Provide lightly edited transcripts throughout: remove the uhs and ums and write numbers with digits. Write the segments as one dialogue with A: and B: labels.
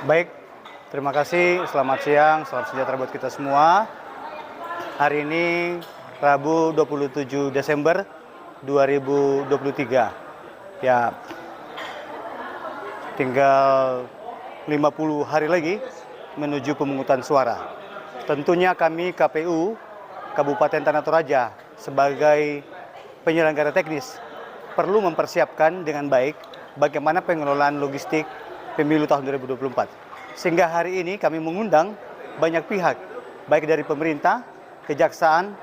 A: Baik, terima kasih. Selamat siang, salam sejahtera buat kita semua. Hari ini Rabu 27 Desember 2023. Ya, tinggal 50 hari lagi menuju pemungutan suara. Tentunya kami KPU Kabupaten Tanah Toraja sebagai penyelenggara teknis perlu mempersiapkan dengan baik bagaimana pengelolaan logistik pemilu tahun 2024. Sehingga hari ini kami mengundang banyak pihak, baik dari pemerintah, kejaksaan,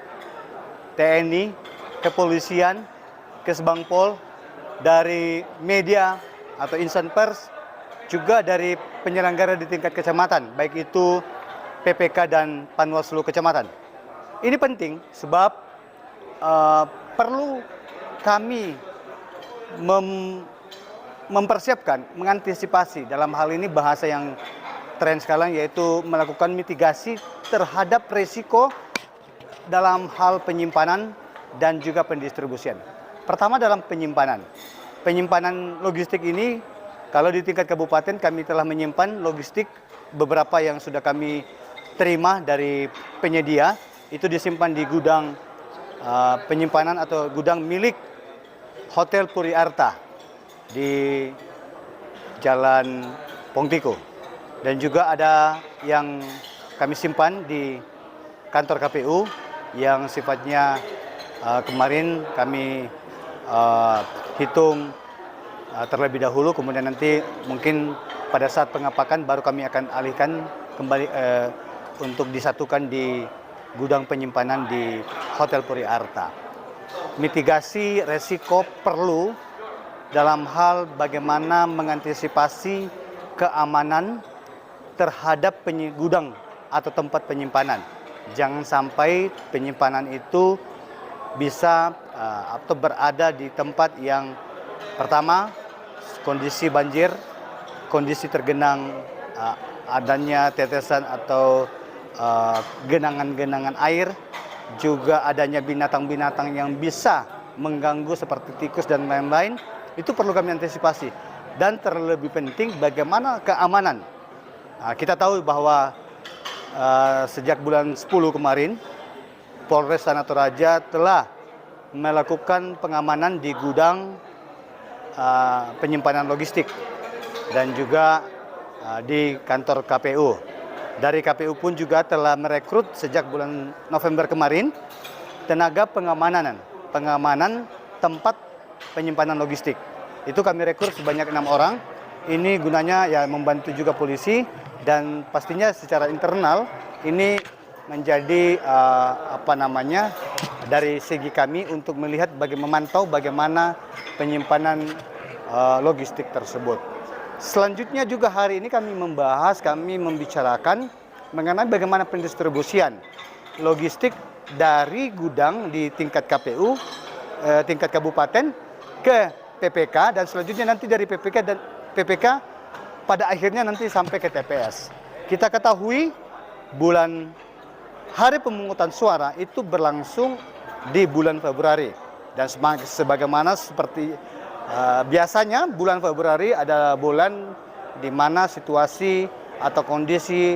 A: TNI, kepolisian, Kesbangpol, dari media atau insan pers, juga dari penyelenggara di tingkat kecamatan, baik itu PPK dan Panwaslu kecamatan. Ini penting sebab perlu kami mempersiapkan, mengantisipasi dalam hal ini bahasa yang tren sekarang yaitu melakukan mitigasi terhadap risiko dalam hal penyimpanan dan juga pendistribusian. Pertama dalam penyimpanan. Penyimpanan logistik ini kalau di tingkat kabupaten kami telah menyimpan logistik beberapa yang sudah kami terima dari penyedia itu disimpan di gudang penyimpanan atau gudang milik Hotel Puri Arta di Jalan Pongtiko, dan juga ada yang kami simpan di kantor KPU yang sifatnya kemarin kami hitung terlebih dahulu, kemudian nanti mungkin pada saat pengapakan baru kami akan alihkan kembali untuk disatukan di gudang penyimpanan di Hotel Puri Arta. Mitigasi resiko perlu dalam hal bagaimana mengantisipasi keamanan terhadap gudang atau tempat penyimpanan. Jangan sampai penyimpanan itu bisa atau berada di tempat yang pertama kondisi banjir, kondisi tergenang adanya tetesan atau genangan-genangan air, juga adanya binatang-binatang yang bisa mengganggu seperti tikus dan lain-lain. Itu perlu kami antisipasi. Dan terlebih penting bagaimana keamanan. Kita tahu bahwa sejak bulan 10 kemarin Polres Tanah Toraja telah melakukan pengamanan di gudang penyimpanan logistik dan juga di kantor KPU. Dari KPU pun juga telah merekrut sejak bulan November kemarin tenaga pengamanan tempat penyimpanan logistik. Itu kami rekrut sebanyak 6 orang. Ini gunanya ya membantu juga polisi, dan pastinya secara internal ini menjadi dari segi kami untuk melihat memantau bagaimana penyimpanan logistik tersebut. Selanjutnya juga hari ini kami membicarakan mengenai bagaimana pendistribusian logistik dari gudang di tingkat KPU, tingkat kabupaten ke PPK, dan selanjutnya nanti dari PPK pada akhirnya nanti sampai ke TPS. Kita ketahui hari pemungutan suara itu berlangsung di bulan Februari, dan sebagaimana seperti biasanya bulan Februari adalah bulan di mana situasi atau kondisi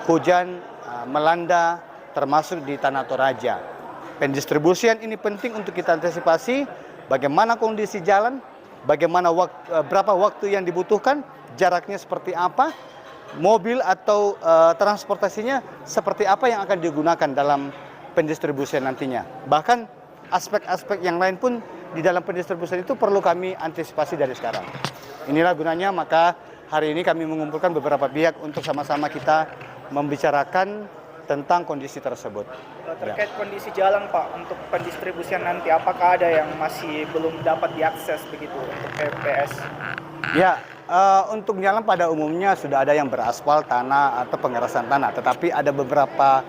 A: hujan melanda termasuk di Tanah Toraja. Pendistribusian ini penting untuk kita antisipasi bagaimana kondisi jalan, bagaimana berapa waktu yang dibutuhkan, jaraknya seperti apa, mobil atau transportasinya seperti apa yang akan digunakan dalam pendistribusian nantinya. Bahkan aspek-aspek yang lain pun di dalam pendistribusian itu perlu kami antisipasi dari sekarang. Inilah gunanya maka hari ini kami mengumpulkan beberapa pihak untuk sama-sama kita membicarakan tentang kondisi tersebut.
B: Terkait kondisi jalan Pak, untuk pendistribusian nanti apakah ada yang masih belum dapat diakses begitu untuk TPS?
A: Ya, untuk jalan pada umumnya sudah ada yang beraspal tanah atau pengerasan tanah, tetapi ada beberapa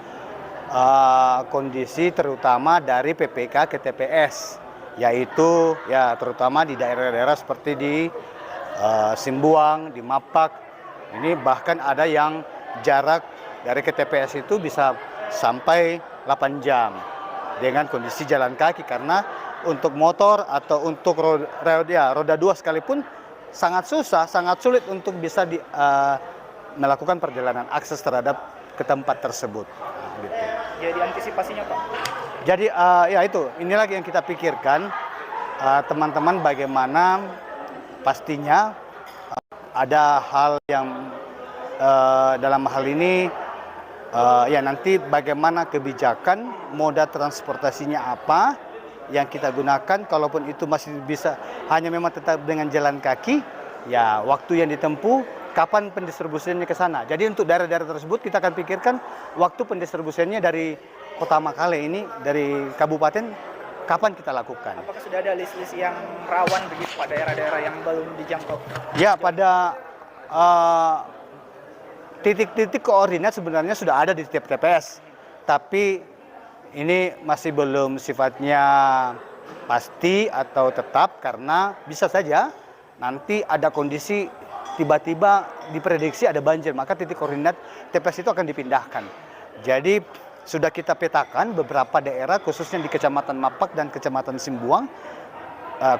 A: kondisi terutama dari PPK ke TPS, yaitu ya terutama di daerah-daerah seperti di Simbuang, di Mapak. Ini bahkan ada yang jarak dari ke TPS itu bisa sampai 8 jam dengan kondisi jalan kaki, karena untuk motor atau untuk roda 2 sekalipun sangat susah, sangat sulit untuk bisa melakukan perjalanan akses terhadap ke tempat tersebut. Nah, gitu.
B: Jadi antisipasinya Pak?
A: Jadi ya itu, ini lagi yang kita pikirkan teman-teman bagaimana pastinya ada hal yang dalam hal ini ya nanti bagaimana kebijakan moda transportasinya apa yang kita gunakan, kalaupun itu masih bisa hanya memang tetap dengan jalan kaki, ya waktu yang ditempuh, kapan pendistribusiannya ke sana. Jadi untuk daerah-daerah tersebut kita akan pikirkan waktu pendistribusiannya dari Kota Makale ini, dari kabupaten, kapan kita lakukan.
B: Apakah sudah ada list-list yang rawan begitu Pak, daerah-daerah yang belum dijangkau?
A: Ya, pada titik-titik koordinat sebenarnya sudah ada di setiap TPS, tapi ini masih belum sifatnya pasti atau tetap karena bisa saja nanti ada kondisi tiba-tiba diprediksi ada banjir, maka titik koordinat TPS itu akan dipindahkan. Jadi sudah kita petakan beberapa daerah khususnya di Kecamatan Mapak dan Kecamatan Simbuang,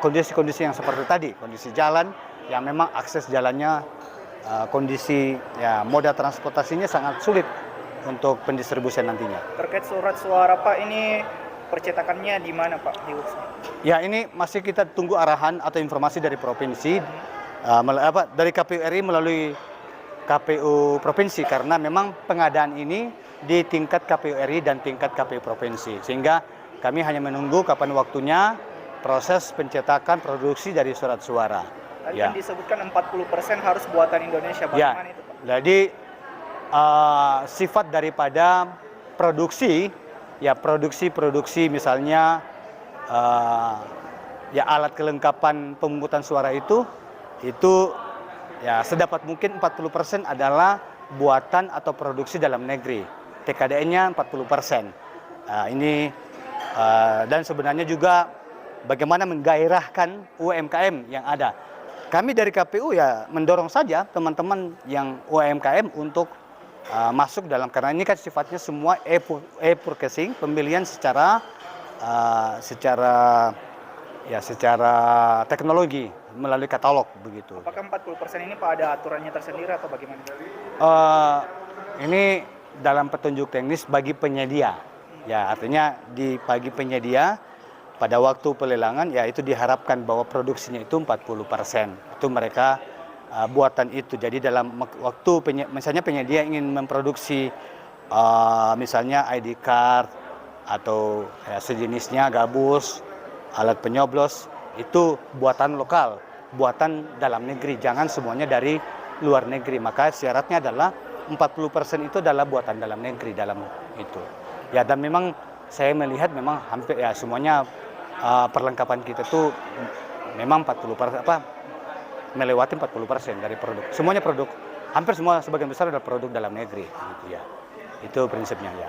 A: kondisi-kondisi yang seperti tadi, kondisi jalan yang memang akses jalannya, kondisi ya moda transportasinya sangat sulit untuk pendistribusian nantinya.
B: Terkait surat suara Pak, ini percetakannya di mana Pak? Di UPS?
A: Ya, ini masih kita tunggu arahan atau informasi dari provinsi, dari KPU RI melalui KPU provinsi, karena memang pengadaan ini di tingkat KPU RI dan tingkat KPU provinsi, sehingga kami hanya menunggu kapan waktunya proses pencetakan produksi dari surat suara.
B: Tadi kan disebutkan 40% harus buatan Indonesia, bagaimana itu Pak?
A: Jadi sifat daripada produksi, ya produksi misalnya ya alat kelengkapan pemungutan suara itu ya sedapat mungkin 40% adalah buatan atau produksi dalam negeri. TKDN-nya 40%. Dan sebenarnya juga bagaimana menggairahkan UMKM yang ada. Kami dari KPU ya mendorong saja teman-teman yang UMKM untuk masuk dalam, karena ini kan sifatnya semua e-purchasing, pembelian secara teknologi melalui katalog begitu.
B: Apakah 40% ini Pak ada aturannya tersendiri atau bagaimana?
A: Ini dalam petunjuk teknis bagi penyedia. Ya, artinya bagi penyedia pada waktu pelelangan ya itu diharapkan bahwa produksinya itu 40%. Itu mereka buatan itu. Jadi dalam waktu misalnya penyedia ingin memproduksi misalnya ID card atau ya, sejenisnya, gabus, alat penyoblos, itu buatan lokal, buatan dalam negeri, jangan semuanya dari luar negeri. Maka syaratnya adalah 40% itu adalah buatan dalam negeri dalam itu. Ya, dan memang saya melihat memang hampir ya semuanya perlengkapan kita tuh memang 40% melewati 40% dari produk. Semuanya produk, hampir semua sebagian besar adalah produk dalam negeri gitu ya. Itu prinsipnya ya.